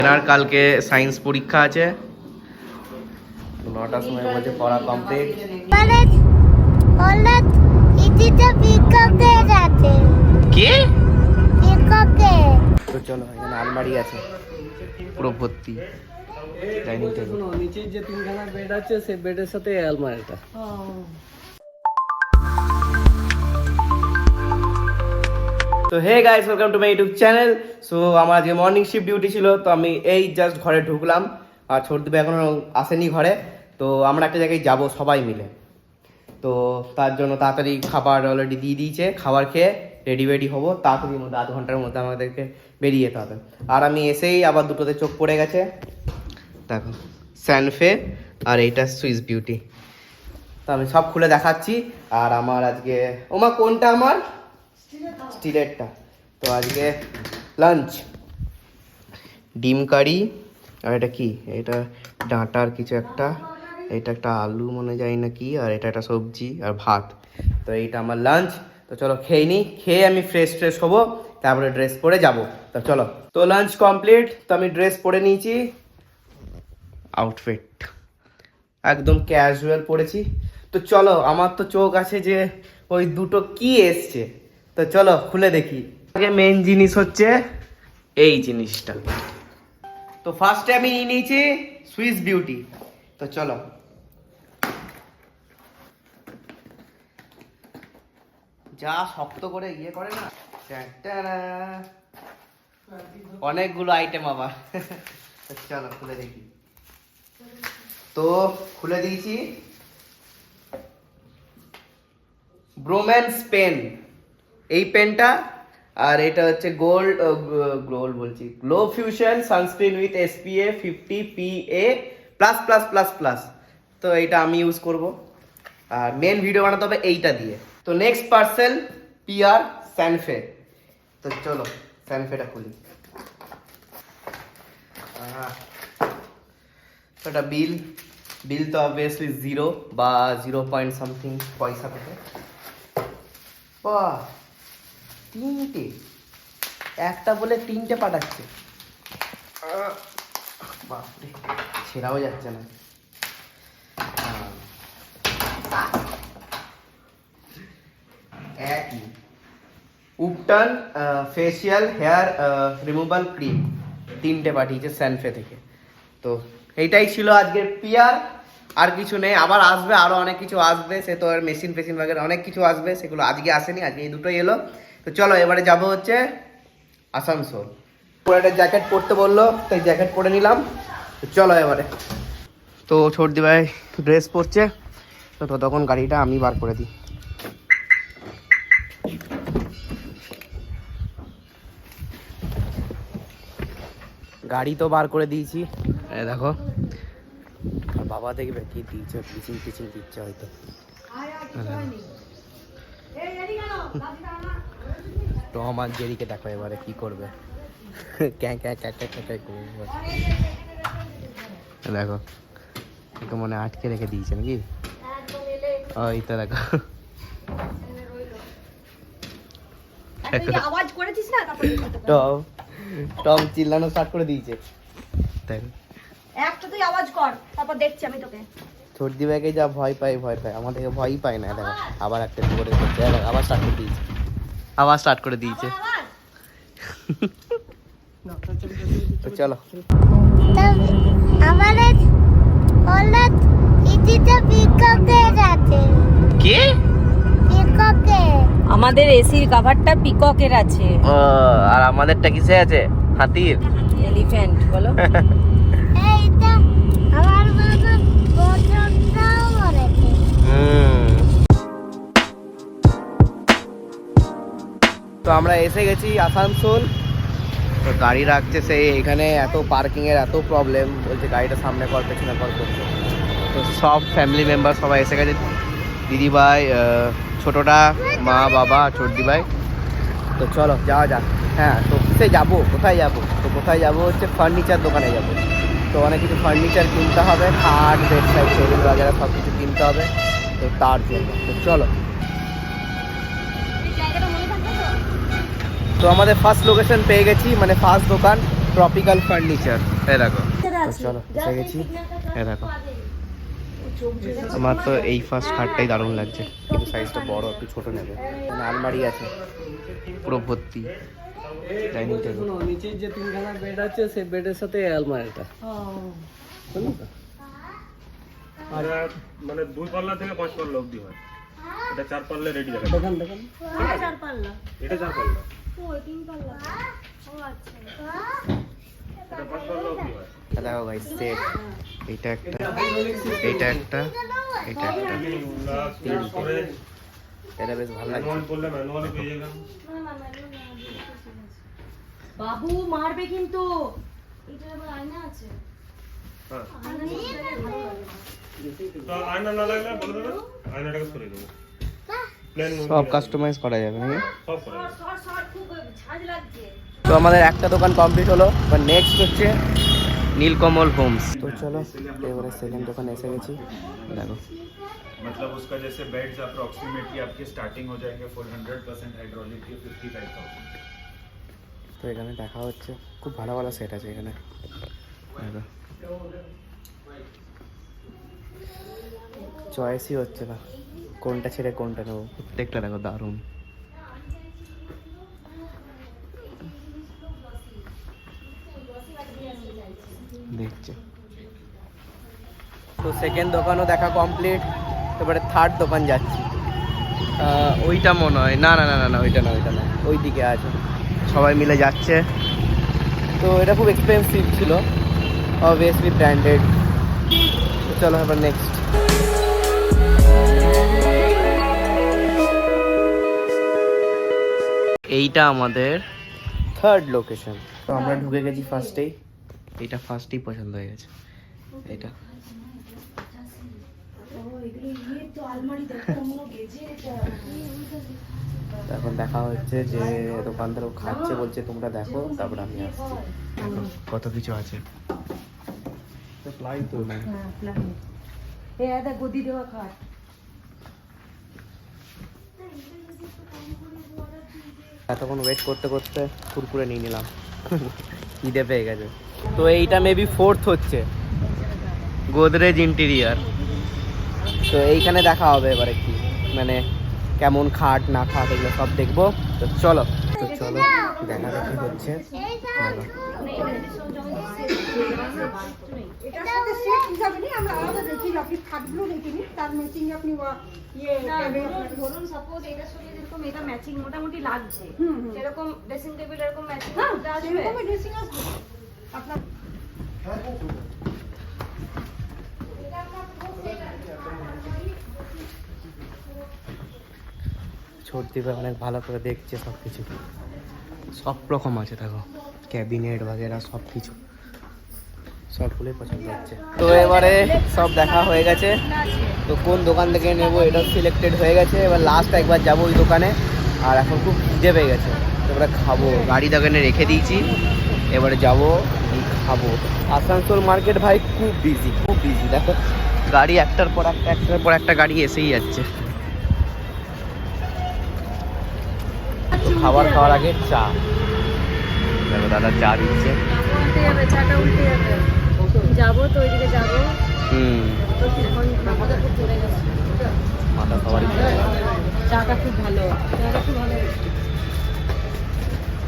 এনার কালকে সায়েন্স পরীক্ষা আছে, 9টার সময় বলছে পড়া কমপ্লিট। কি তো চলো, এখানে আলমারি আছে পুরো ভর্তি, ডাইনিং টেবিল। নিচে যে 3খানা বেড আছে সেই বেডের সাথে আলমারিটা। তো hey guys, welcome to my YouTube channel. So আমার আজকে মর্নিং শিফট ডিউটি ছিল, তো আমি এই জাস্ট ঘরে ঢুকলাম আর ছোট দিবে এখনো আসেনি ঘরে। তো আমরা একটা জায়গায় যাব সবাই মিলে, তো তার জন্য তাড়াতাড়ি খাবার অলরেডি দিয়ে দিয়েছে। খাবার খেয়ে রেডি হবো, তাড়াতাড়ির মধ্যে আধ ঘন্টার মধ্যে আমাদেরকে বেরিয়ে যেতে হবে। আর আমি এসেই আবার দুটোতে চোখ পড়ে গেছে, দেখো স্যানফে আর এইটা সুইস বিউটি। তো আমি সব খুলে দেখাচ্ছি। আর আমার আজকে ওমা কোনটা আমার স্টিলেরটা। তো আজকে লাঞ্চ ডিম কারি, আর এটা কি, এটা ডাঁটার কিছু একটা, এটা একটা আলু মনে যায় না কি, আর এটা একটা সবজি আর ভাত। তো এইটা আমার লাঞ্চ। তো চলো খেয়ে নিই, খেয়ে আমি ফ্রেশ হবো, তারপরে ড্রেস পরে যাব। তো চলো, তো লাঞ্চ কমপ্লিট। তো আমি ড্রেস পরে নিয়েছি, আউটফিট একদম ক্যাজুয়াল পরেছি। তো চলো, আমার তো চোখ আছে যে ওই দুটো কি এসছে, তো চলো খুলে দেখি। আগে মেন জিনিস হচ্ছে এই জিনিসটা। তো ফার্স্টে আমি নিয়ে নিয়েছি সুইস বিউটি। তো চলো, যা শক্ত করে ইয়ে করে না, অনেকগুলো আইটেম আবার। চলো খুলে দেখি। তো খুলে দিয়েছি ব্রোম্যান্স পেন, এই পেনটা। আর এটা হচ্ছে গোল্ড বলছি glow fusion sunscreen with SPF 50 PA++++। তো এইটা আমি ইউজ করব, আর মেন ভিডিও বানাতে হবে এইটা দিয়ে। তো নেক্সট পার্সেল PR স্যানফে। তো চলো স্যানফেটা খুলি। এটা বিল তো অবভিয়াসলি 0 বা 0 সামথিং পয়সা পেতে। বাহ, তিনটে, একটা বলে তিনটে পাঠাচ্ছে, বাপরে ছেড়াও যাচ্ছে না। একই উপটান ফেসিয়াল হেয়ার রিমুভাল ক্রিম, তিনটে পাঠিয়েছে স্যানফে থেকে। তো এইটাই ছিল আজকের PR, আর কিছু নেই। আবার আসবে, আরো অনেক কিছু আসবে, সে তো আর মেশিন বাগের অনেক কিছু আসবে, সেগুলো আজকে আসেনি, আজকে এই দুটোই এলো। তো চলো এবারে যাব হচ্ছে আসানসোল। পরে একটা জ্যাকেট পরতে বললো, তাই জ্যাকেট পরে নিলাম। তো চলো এবারে। তো ছোটদি ভাই ড্রেস পরছে, তো ততক্ষণ গাড়িটা আমি বার করে দিই। গাড়ি তো বার করে দিয়েছি, দেখো। আর বাবা দেখবে কি দিচ্ছে, পিচিং দিচ্ছে হয়তো। টম আর জেরিকে দেখো এবারে কি করবে, দেখো তো মনে আটকে রেখে দিয়েছে নাকি। ওই তো দেখো, টম চিল্লানো স্টার্ট করে দিয়েছে। একটা তুই আওয়াজ কর, তারপর দেখছি আমি তোকে। ছোটদি ভাইকে যা ভয় পায়, আমাদেরকে ভয়ই পায় না। দেখো আবার একটা করে করছে, আবার স্টার্ট করে দিয়েছে। তো চলো, আমাদের এসির কভারটা পিককের আছে। আর আমাদেরটা কিসে আছে? হাতির, এলিফ্যান্ট বলো। তো আমরা এসে গেছি আসানসোল। তো গাড়ি রাখছে সেই এখানে, এত পার্কিংয়ের এত প্রবলেম, বলছে গাড়িটা সামনে কর পেছনে কর করছে। তো সব ফ্যামিলি মেম্বার সবাই এসে গেছে, দিদিভাই, ছোটোটা, মা বাবা, ছোটদি ভাই। তো চলো যাওয়া যাক। হ্যাঁ, তো কিসে যাবো, কোথায় যাবো? তো কোথায় যাবো হচ্ছে ফার্নিচার দোকানে যাবো। তো অনেক কিছু ফার্নিচার কিনতে হবে, খাট, বেড সাইড, টেবিল বাগেরা সব কিছু কিনতে হবে। তো তার জন্য তো চলো। তো আমাদের ফার্স্ট লোকেশন পেয়ে গেছি, মানে ফার্স্ট দোকান। Tropical furniture. এই দেখো, তো চলো এসে গেছি। এই দেখো, আমার তো এই ফার্স্ট খাটটাই দারুণ লাগছে, কিন্তু সাইজটা বড়, একটু ছোট নেবে। এখানে আলমারি আছে পুরো ভর্তি, ডাইনিং টেবিল। শোনো, নিচের যে তিনখানা বেড আছে সেই বেডের সাথে এই আলমারিটা। বুঝলি তো? এটা মানে 2 পাল্লা থেকে 5 পাল্লা অবধি হয়। এটা 4 পাল্লা রেডি দেখা যায়। দেখেন দেখেন এটা 4 পাল্লা। এটা 5 পাল্লা অবধি হয়। দেখো গাইস, সেট এইটা একটা, এইটা একটা, এইটা একটা, এটা বেশ ভালো লাগছে। ম্যানুয়াল করলে ম্যানুয়ালে পেয়ে যাবেন। বাবু মারবে কিন্তু। এটা আবার আয়না আছে। হ্যাঁ, আয়না নিয়ে ভালো লাগে। তো আয়না না লাগলে বলে দেবেন, আয়নাটাকে সরিয়ে দেবো। প্লেন সব কাস্টমাইজ করা যাবে নাকি? সব করা যাবে। শর্ট খুব ঝাঁজ লাগছে। তো আমাদের একটা দোকান কমপ্লিট হলো, এবার নেক্সট হচ্ছে নীলকমল হোমস। তো চলো এবারে সেকেন্ড দোকানে এসে গেছি। দেখো, मतलब उसका जैसे बेड्स अप्रोक्सीमेटली आपके स्टार्टिंग हो जाएंगे फॉर 100% हाइड्रोलिक के 55,000। তো এখানে দেখা হচ্ছে খুব ভালো ভালো সেট আছে এখানে। দেখো, চয়েসই হচ্ছে না কোনটা ছেড়ে কোনটা নেবো। প্রত্যেকটা দেখো দারুণ। দেখছে তো সেকেন্ড দোকানও দেখা কমপ্লিট। এবারে থার্ড দোকান যাচ্ছি। ওইটা মনে হয়, না না না না না, ওইটা না, ওইটা না, ওই দিকে আছে। সবাই মিলে যাচ্ছে। তো এটা খুব এক্সপেন্সিভ ছিল, অবভিয়াসলি ব্র্যান্ডেড। চলো এবার নেক্সট। এইটা আমাদের থার্ড লোকেশন। তো আমরা ঢুকে গেছি ফার্স্টেই। এইটা ফার্স্টেই পছন্দ হয়ে গেছে, এইটা। এখন দেখা হচ্ছে যে দোকানদার খাচ্ছে, বলছে তোমরা দেখো, তারপর আমি আসছি। দেখো কত কিছু আছে। গদি দেওয়া খাট। এতক্ষণ ওয়েট করতে করতে কুরকুরে নিয়ে নিলাম, খিদে পেয়ে গেছে। তো এইটা মেবি ফোর্থ হচ্ছে গোদরেজ ইন্টেরিয়ার। তো এইখানে দেখা হবে এবারে কি মানে কেমন খাট না খাট এগুলো সব দেখবো। তো চলো দেখা দেখি হচ্ছে। এটার সাথে সেট হিসাবে নিয়ে আমরা আলাদা দেখি, আপনি খাটগুলো দেখে নিন, তার ম্যাচিং আপনি ধরুন সাপোজ এটার সঙ্গে যেরকম এটা ম্যাচিং মোটামুটি লাগছে, যেরকম ড্রেসিং টেবিল এরকম ম্যাচিং আসবে। সেরকমই ড্রেসিং আসবে আপনার। ছোটদিকে অনেক ভালো করে দেখছে সব কিছু, সব রকম আছে। দেখো ক্যাবিনেট বাগেরা সব কিছু, সবগুলোই পছন্দ হচ্ছে। তো এবারে সব দেখা হয়ে গেছে। তো কোন দোকান থেকে নেবো এটা সিলেক্টেড হয়ে গেছে। এবার লাস্ট একবার যাবো ওই দোকানে। আর এখন খুব খিদে পেয়ে গেছে, এবারে খাবো। গাড়ি দোকানে রেখে দিয়েছি, এবারে যাবো খাবো। আসানসোল মার্কেট ভাই খুব বিজি, খুব বিজি। দেখো গাড়ি একটার পর একটা গাড়ি এসেই যাচ্ছে। তো খাবার খাওয়ার আগে চা। দেখো দাদা চা দিচ্ছে। উল্টে যাবে, চাটা উল্টে যাবে। যাবো তো ওইদিকে যাবো। তো এখন মাথা খুব চলে গেছে। মাথা খাবারই চাটা খুব ভালো, চাটা খুব ভালো।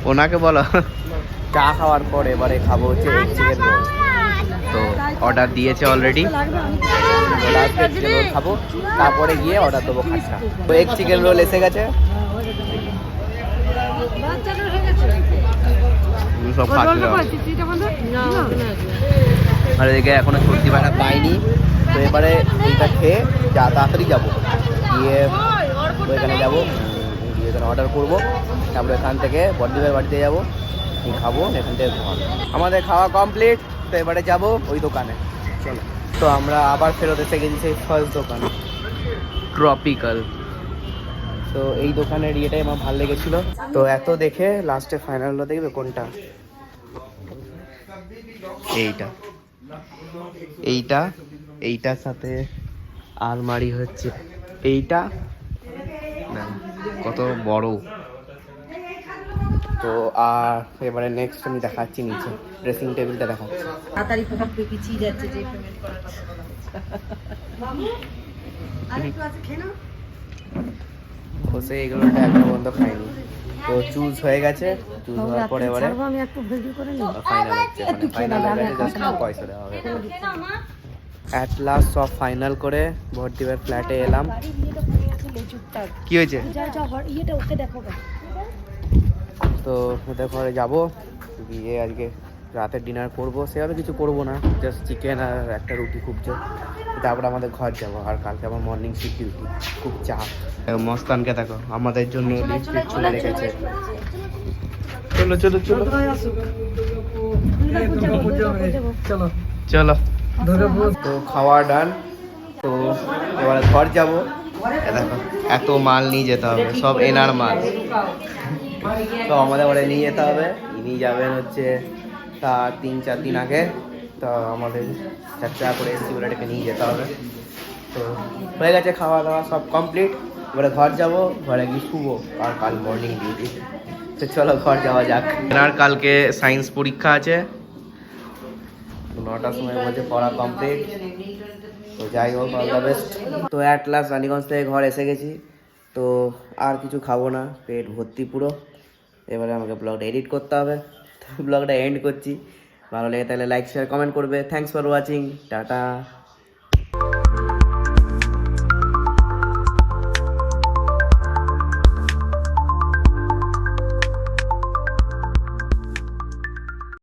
ওনাকে বলো চা খাওয়ার পর এবারে খাবো হচ্ছে এগ চিকেন রোল। তো অর্ডার দিয়েছে অলরেডি, চিকেন রোল খাবো, তারপরে গিয়ে অর্ডার দেবো খাটটা। তো এগ চিকেন রোল এসে গেছে, সব খাচ্ছিল। আর এদিকে এখনো সর্দি ভাড়া পাইনি। তো এবারে এইটা খেয়ে তাড়াতাড়ি যাবো, গিয়ে ওইখানে যাবো, গিয়ে এখানে অর্ডার করবো। তারপরে এখান থেকে বড়দিদের বাড়িতে যাবো, খাবো, এখান থেকে ঘর। আমাদের খাওয়া কমপ্লিট। তো এবারে যাবো ওই দোকানে, চলো। তো আমরা আবার ফেরত এসে গেছি সেই ফার্স্ট দোকানে, ট্রপিক্যাল। তো এই দোকানের ইয়েটাই আমার ভালো লেগেছিলো। তো এত দেখে লাস্টে ফাইনালটা দেখবে কোনটা, এইটার সাথে আলমারি হচ্ছে এইটা। কত বড়, তো আর এবারে নেক্সট আমি দেখাচ্ছি নিচে ড্রেসিং টেবিলটা দেখাচ্ছি। তাড়াতাড়ি প্রভাব পিছিয়ে যাচ্ছে যে পেমেন্ট করার কথা বলা হচ্ছে। আরেকটু আছে খেয়ে নাও। বসে এগুলোটা এখনো পর্যন্ত খাইনি, তো চুজ হয়ে গেছে। চুজ হওয়ার পরে এবারে আমি একটু ভিডিও করে নিই। ফাইনাল হচ্ছে, মানে ফাইনাল হয়ে গেছে, জাস্ট পয়সা দেওয়া হবে। অ্যাট লাস্ট সব ফাইনাল করে ভর্তিবার ফ্ল্যাটে এলাম। কি হয়েছে? তো ওদের ঘরে যাবো, গিয়ে আজকে রাতের ডিনার করবো। সেভাবে কিছু করবো না, জাস্ট চিকেন আর একটা রুটি খুঁজছে। তারপর আমাদের ঘর যাবো। আর কালকে আমার মর্নিং শিফট ডিউটি, খুব চাপ। মস্তানকে দেখো আমাদের জন্য লিপস্টিক চলে রেখেছে। চলো চলো চলো চলো চলো। তো খাওয়া ডান, তো এবারে ঘর যাবো। দেখো এত মাল নিয়ে যেতে হবে, সব এনার মাল। তো আমাদের ওরে নিয়ে যেতে হবে। ইনি যাবেন হচ্ছে তার 3-4 দিন আগে। তো আমাদের 4 টাকা করে এসছি বলে এটাকে নিয়ে যেতে হবে। তো হয়ে গেছে, খাওয়া দাওয়া সব কমপ্লিট। এবারে ঘর যাব, ঘরে গিয়ে শুবো। আর কাল মর্নিং ডিউটি। তো চলো ঘর যাওয়া যাক। আর কালকে সায়েন্স পরীক্ষা আছে, 9টার সময় বলছে পড়া কমপ্লিট। তো যাই হোক, অল দ্য বেস্ট। তো অ্যাট লাস্ট রানীগঞ্জ থেকে ঘর এসে গেছি। তো আর কিছু খাবো না, পেট ভর্তি পুরো। এবারে আমাকে ব্লগটা এডিট করতে হবে। ব্লগটা এন্ড করছি। ভালো লেগে তাহলে লাইক শেয়ার কমেন্ট করবে। Thanks for watching, tata.